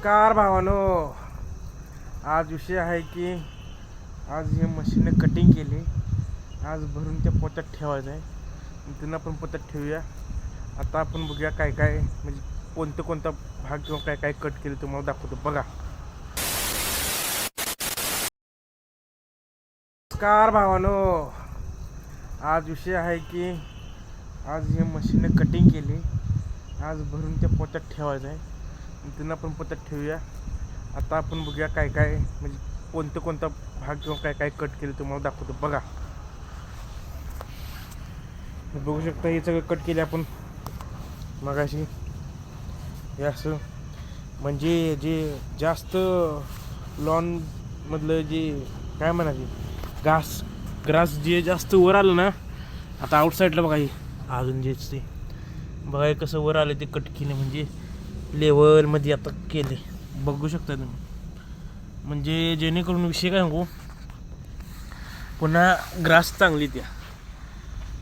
नमस्कार भावानो. आज विषय आहे की आज हे मशीनने कटिंग केली. आज भरून त्या पोत्यात ठेवायचं आहे. त्यांना आपण पोत्यात ठेवूया. आता आपण बघूया काय काय म्हणजे कोणता भाग किंवा काय काय कट केलं तुम्हाला दाखवतो बघा. नमस्कार भावानो. आज विषय आहे की आज हे मशीनने कटिंग केली. आज भरून त्या पोत्यात ठेवायचं आहे. त्यांना आपण पोत्यात ठेवूया. आता आपण बघूया काय काय म्हणजे कोणता भाग किंवा काय काय कट केलं तुम्हाला दाखवतो बघा. बघू शकता हे सगळं कट केले आपण मगाशी. हे असं म्हणजे जे जास्त लॉन मधलं जे काय म्हणायचे ग्रास जे जास्त वर आलं ना, आता आउटसाईडला बघा हे अजून जेच ते बघा कसं वर आलं ते कट केले म्हणजे लेवलमध्ये आता केले बघू शकता तुम्ही. म्हणजे जेणेकरून विषय काय सांगू पुन्हा ग्रास चांगली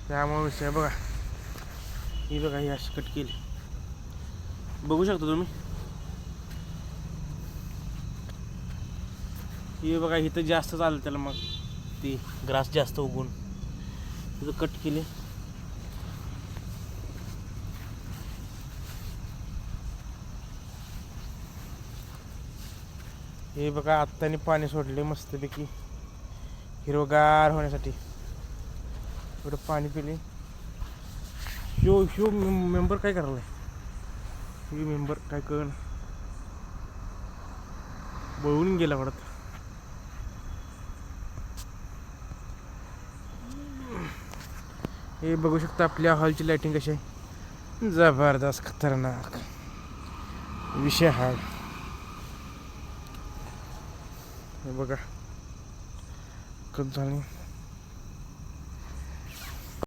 त्यामुळे विषय बघा. ही बघा ही अशी कट केली बघू शकता तुम्ही. हे बघा इथं जास्त चाललं त्याला मग ती ग्रास जास्त उगून तिथं कट केली. हे बघा आत्ताने पाणी सोडले मस्तपैकी हिरवगार होण्यासाठी एवढं पाणी पिले. ह्यो मेंबर काय करायलाय? हे मेंबर काय कळ बळून गेला वाटत. हे बघू शकता आपल्या हॉलची लाइटिंग कशी आहे. जबरदस्त खतरनाक विषय हा. हे बघा कट झाले.